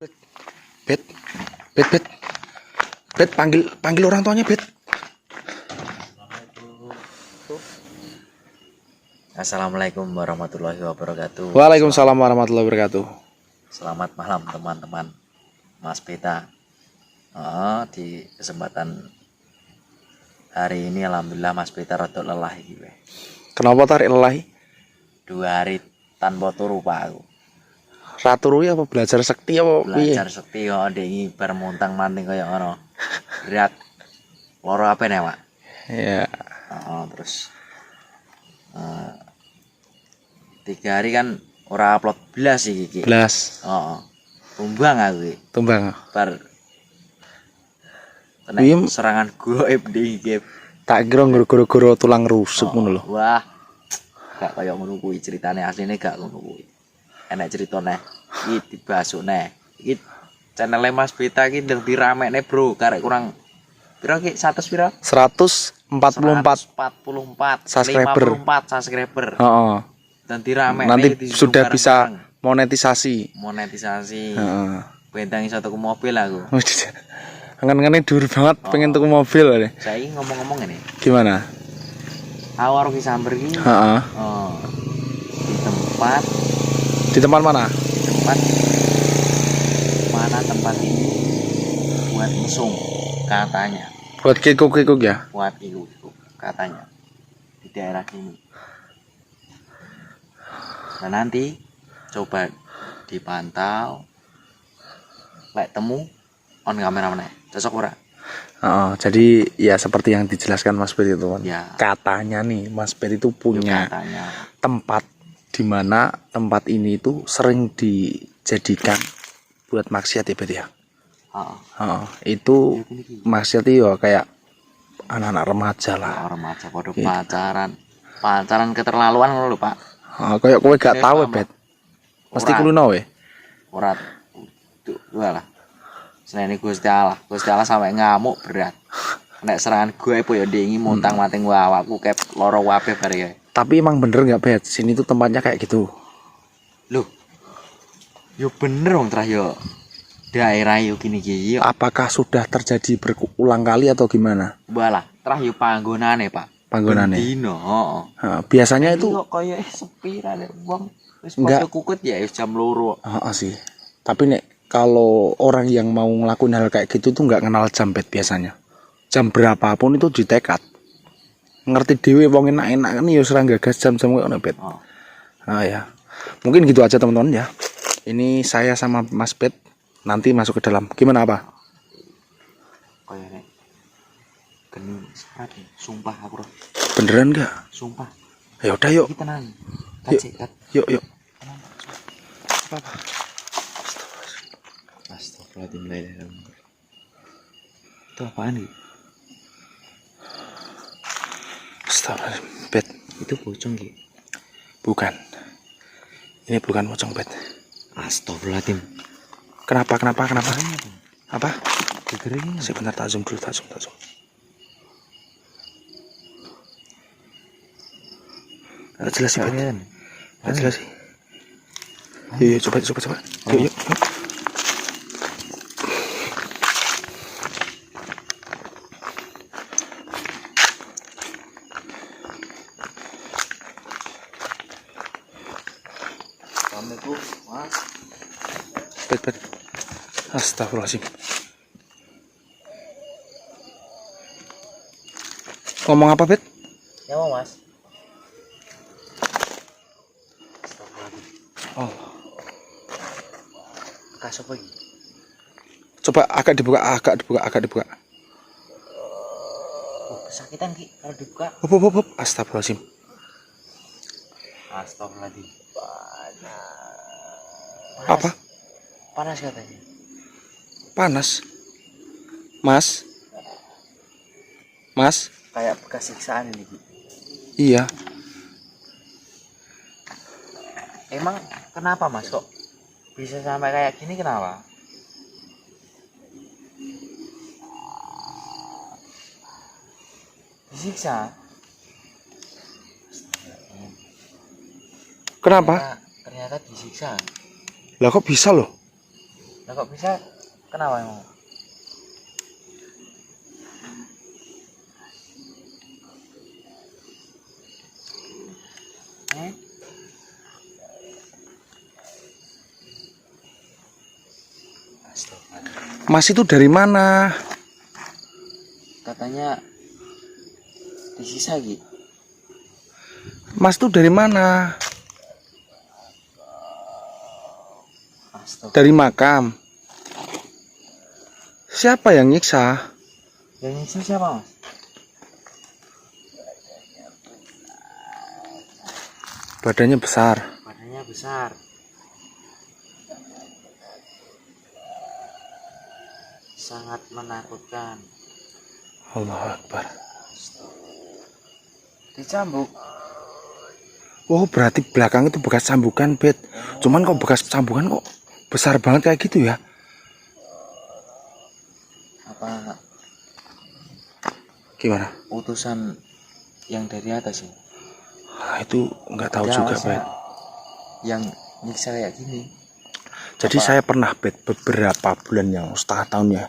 Bet, Bet, Bet, Bet, panggil orang tuanya, Bet. Assalamualaikum warahmatullahi wabarakatuh. Waalaikumsalam warahmatullahi wabarakatuh. Selamat malam teman-teman, Mas Peta. Di kesempatan hari ini alhamdulillah Mas Peta rada lelah iki. Kenapa tarik lelahi? 2 hari tanpa turu Pak aku. Ratu Rui apa belajar sekti apa piye? Belajar sekti kok ndengi bar montang manting kaya ngono. Berat. Loro apa nih, Pak? Ya. Terus 3 hari kan ora upload belas iki. Belas. Tumbang aku iki. Tumbang. Bar Iya. serangan goib di game. Tak kira goro-goro tulang rusuk ngono lho. Wah. Gak kaya ngono kuwi ceritane, asline gak ngono kuwi. Enak ceritane iki dibasukne. Iki channel Mas Peta iki ndang diramekne, Bro. Karek kurang pira ki 100 pira? 144 subscriber. 54 subscriber. Heeh. Dan diramekne Nanti sudah bisa monetisasi. Heeh. Bentang iso tuku mobil aku. Angan-angane dur banget pengen tuku mobil ya. Saiki ngomong-ngomong ini. Gimana? Awar ki samber ki. Heeh. Di tempat mana? Tempat ini buat mesum katanya. Buat kikuk-kikuk ya? Buat kikuk katanya di daerah sini. Nah nanti coba dipantau, lek temu on kamera mana? Cocok ora? Jadi ya seperti yang dijelaskan Mas Bet itu kan. Ya. Katanya nih Mas Bet itu punya tempat di mana tempat ini itu sering dijadikan buat maksiat ya Bet ya. Itu maksiat itu ya kayak anak-anak remaja lah. Remaja pada pacaran keterlaluan lho Pak. Kayak kowe gak tahu Bet. Mesti kulo we. Ora. Walah. Senene Gusti Allah sampai ngamuk berat. Nek serangan gue po ya ndengi montang mating awakku kep loro wape bare. Tapi emang bener nggak Bet? Sini tuh tempatnya kayak gitu. Loh. Yo bener wong trah yo. Daerah yo gini-gini. Apakah sudah terjadi berulang kali atau gimana? Walah, trah yo panggonane, Pak. Panggonane. Dino, biasanya itu kok kayak sepi ra wong wis padha kukut ya jam 2. Sih. Tapi nek kalau orang yang mau ngelakuin hal kayak gitu tuh nggak kenal jam Bet biasanya. Jam berapapun itu ditekat. Ngerti dewe wong enak-enak kan ya serang gagas jam-jam kok ono Bet. Ya. Mungkin gitu aja teman-teman ya. Ini saya sama Mas Bet nanti masuk ke dalam. Gimana apa? Kayak nek geni serat sumpah aku. Beneran enggak? Sumpah. Ya udah yuk. Kita tenang. Yuk. Apa? Astagfirullahaladzim. Itu apaan nih? Astagfirullahaladzim, Bet. Itu pocong gitu? Bukan. Ini bukan pocong, Bet. Astagfirullahaladzim. Kenapa? Apa? Kegering. Sebentar, tak zoom dulu. Gak jelas sih, Bet. Gak jelas sih. Yuk, coba. Yuk. Assalamualaikum, Mas. Bet. Astagfirullahaladzim. Ngomong apa, Bet? Ya mau, Mas. Oh. Kasih lagi. Coba agak dibuka. Oh, kesakitan Ki kalau dibuka. Hop. Astagfirullahaladzim. Astagfirullahaladzim. Panas. Apa? Panas katanya. Panas. Mas. Kayak bekas siksaan ini, Ki. Iya. Emang kenapa, Mas? Kok bisa sampai kayak gini kenapa? Disiksa. Kenapa? Ternyata disiksa. Lah kok bisa loh? Lah kok bisa? Kenapa emang? Astagfirullah. Mas itu dari mana? Katanya disisa gitu. Mas itu dari mana? Astagfirullah. Dari makam. Siapa yang nyiksa? Yang nyiksa siapa mas? Badannya besar. Badannya besar. Sangat menakutkan. Allahu Akbar. Dicambuk. Oh berarti belakang itu bekas cambukan, Bet. Cuman kok bekas cambukan kok besar banget kayak gitu ya? Apa Gimana? utusan yang dari atas ya? Nah, itu nggak tahu Ada, juga, Mas, Bet. yang nyiksa kayak gini. Jadi Apa? saya pernah, Bet, beberapa bulan yang setengah tahun ya.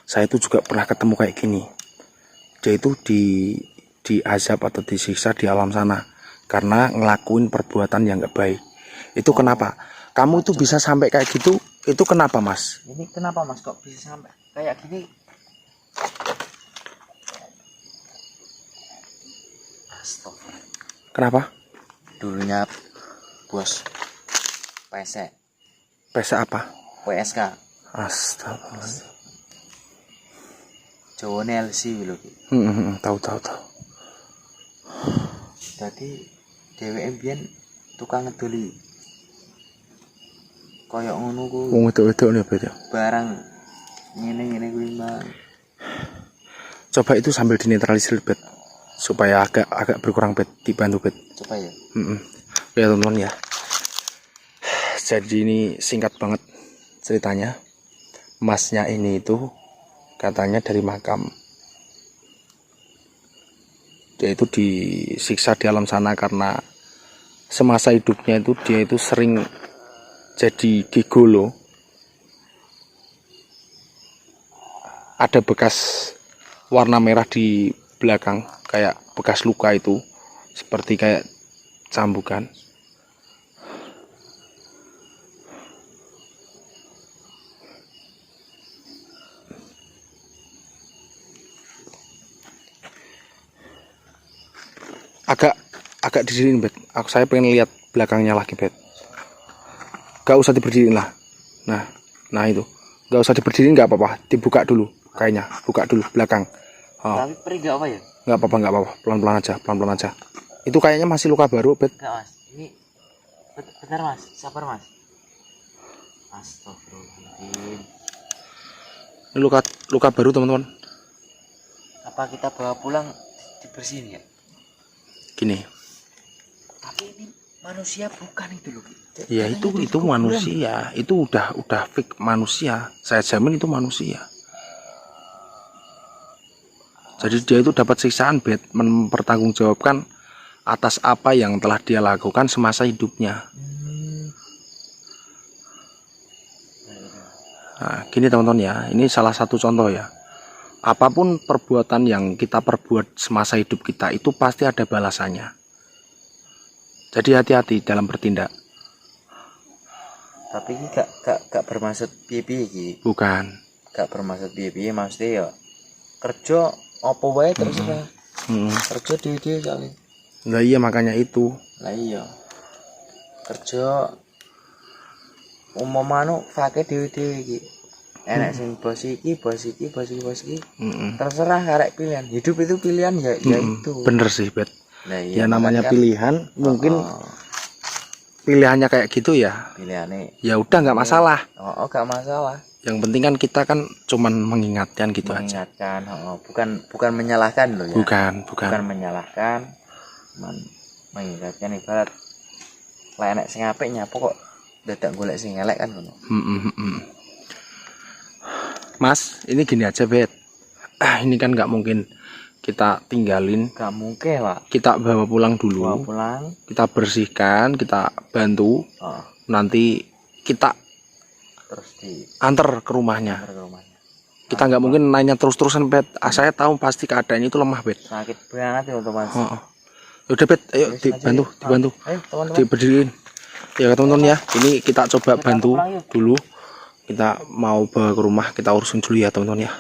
Saya itu juga pernah ketemu kayak gini. Dia itu di azab atau disiksa di alam sana karena ngelakuin perbuatan yang nggak baik. Itu kenapa? Kamu itu bisa sampai kayak gitu? Itu kenapa, Mas? Ini kenapa mas kok bisa sampai kayak gini? Astagfirullah. Kenapa? Dulunya bos PSE, Pesa apa? PSK, Astagfirullah. Jawa LC lho. Tahu. Jadi dheweke mbiyen tukang ngedoli. Kayak ngono ku Wong wedok-wedok nih, Bet. barang ngene-ngene kuwi Bang. Coba itu sambil dinetralisir, Bet. Supaya agak berkurang, Bet. Dibantu, Bet. Coba ya. Ya, teman-teman ya. Jadi ini singkat banget ceritanya. Masnya ini itu katanya dari makam. Dia itu disiksa di alam sana karena semasa hidupnya itu dia itu sering jadi gigolo. Ada bekas warna merah di belakang kayak bekas luka itu, seperti kayak cambukan. Agak didiriin, Bet. Saya pengen lihat belakangnya lagi, Bet. Gak usah diberdiriin lah. Nah itu. Gak usah diberdiriin, gak apa-apa. Dibuka dulu kayaknya. Buka dulu belakang. Oh. Tapi perih gak apa ya? Gak apa-apa. Pelan-pelan aja. Itu kayaknya masih luka baru, Bet. Enggak mas. Ini bentar mas. Sabar mas. Astagfirullahaladzim. Ini luka baru, teman-teman. Apa kita bawa pulang dibersihin ya? Gini. Tapi ini manusia bukan itu loh. Ya itu manusia. Itu udah fix manusia. Saya jamin itu manusia. Jadi dia itu dapat siksaan, Bet, mempertanggungjawabkan atas apa yang telah dia lakukan semasa hidupnya. Nah, gini teman-teman ya, ini salah satu contoh ya. Apapun perbuatan yang kita perbuat semasa hidup kita itu pasti ada balasannya. Jadi hati-hati dalam bertindak. Tapi ini gak bermaksud pipi iki. Bukan. Gak bermaksud pipi, maksudnya ya kerja apa wae terus kerja dhewe kali. Lah iya makanya itu. Lah iya. Kerja umumane fake dhewe-dhewe iki. Enak sing bos iki. Terserah karek pilihan. Hidup itu pilihan ya itu. Bener sih, Bet. Nah, Ya namanya kan, pilihan, mungkin pilihannya kayak gitu ya. pilihannya. Ya udah nggak masalah. Gak masalah. Yang penting kan kita kan cuman mengingatkan gitu aja. Mengingatkan, bukan menyalahkan loh ya. Bukan. Bukan menyalahkan, mengingatkan ibarat lah enek sing apik nyapa kok dadak golek sing elek kan ngono. Mas, ini gini aja, Bet. Ini kan nggak mungkin kita tinggalin. Gak mungkin lah. Kita bawa pulang dulu. Bawa pulang. Kita bersihkan, kita bantu. Nanti kita terus antar ke rumahnya. diantar ke rumahnya. Kita nggak mungkin nanya terus-terusan, Bet. Saya tahu pasti keadaannya itu lemah, Bet. Sakit banget ya Mas. Heeh. Udah, Bet, ayo Terus dibantu, aja. dibantu. Ayo teman-teman. Diberdiriin. Ya teman-teman ya, ini kita coba Kita bantu pulang yuk. dulu. Kita mau bawa ke rumah, kita urusin dulu ya teman-teman ya.